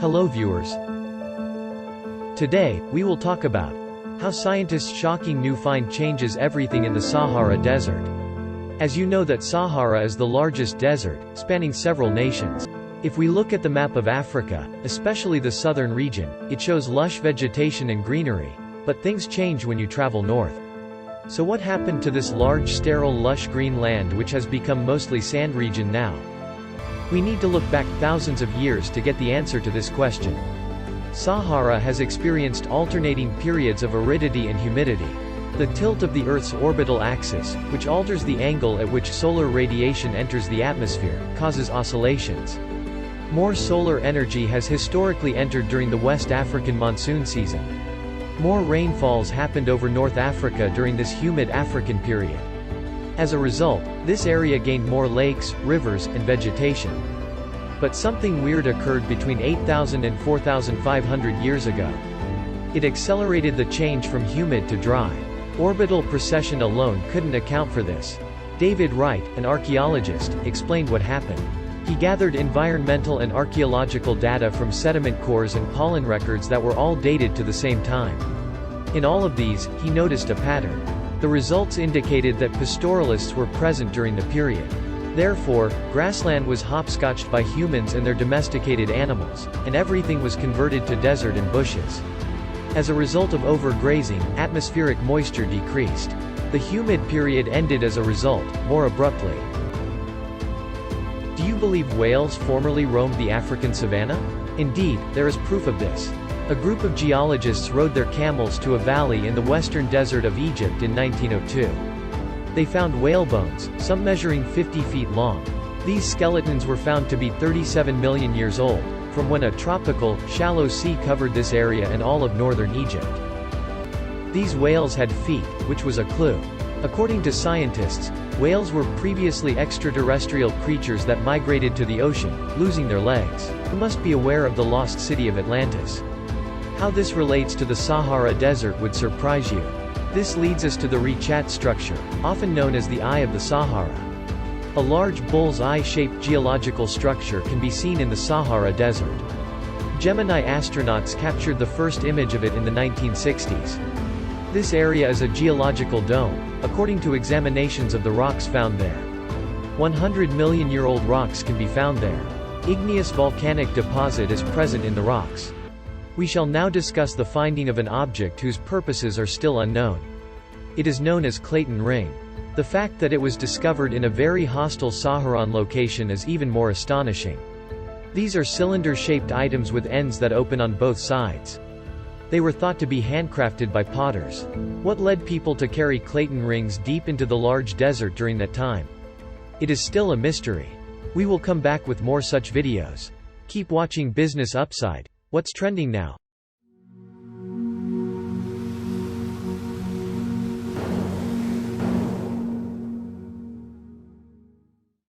Hello viewers. Today, we will talk about how scientists' shocking new find changes everything in the Sahara Desert. As you know that Sahara is the largest desert, spanning several nations. If we look at the map of Africa, especially the southern region, it shows lush vegetation and greenery. But things change when you travel north. So what happened to this large sterile lush green land which has become mostly sand region now? We need to look back thousands of years to get the answer to this question. Sahara has experienced alternating periods of aridity and humidity. The tilt of the Earth's orbital axis, which alters the angle at which solar radiation enters the atmosphere, causes oscillations. More solar energy has historically entered during the West African monsoon season. More rainfalls happened over North Africa during this humid African period. As a result, this area gained more lakes, rivers, and vegetation. But something weird occurred between 8,000 and 4,500 years ago. It accelerated the change from humid to dry. Orbital precession alone couldn't account for this. David Wright, an archaeologist, explained what happened. He gathered environmental and archaeological data from sediment cores and pollen records that were all dated to the same time. In all of these, he noticed a pattern. The results indicated that pastoralists were present during the period. Therefore, grassland was hopscotched by humans and their domesticated animals, and everything was converted to desert and bushes. As a result of overgrazing, atmospheric moisture decreased. The humid period ended as a result, more abruptly. Do you believe whales formerly roamed the African savanna? Indeed, there is proof of this. A group of geologists rode their camels to a valley in the western desert of Egypt in 1902. They found whale bones, some measuring 50 feet long. These skeletons were found to be 37 million years old, from when a tropical, shallow sea covered this area and all of northern Egypt. These whales had feet, which was a clue. According to scientists, whales were previously extraterrestrial creatures that migrated to the ocean, losing their legs. You must be aware of the lost city of Atlantis. How this relates to the Sahara Desert would surprise you. This leads us to the Richat structure, often known as the Eye of the Sahara. A large bull's-eye-shaped geological structure can be seen in the Sahara Desert. Gemini astronauts captured the first image of it in the 1960s. This area is a geological dome, according to examinations of the rocks found there. 100-million-year-old rocks can be found there. Igneous volcanic deposit is present in the rocks. We shall now discuss the finding of an object whose purposes are still unknown. It is known as Clayton Ring. The fact that it was discovered in a very hostile Saharan location is even more astonishing. These are cylinder-shaped items with ends that open on both sides. They were thought to be handcrafted by potters. What led people to carry Clayton rings deep into the large desert during that time? It is still a mystery. We will come back with more such videos. Keep watching Business Upside. What's trending now?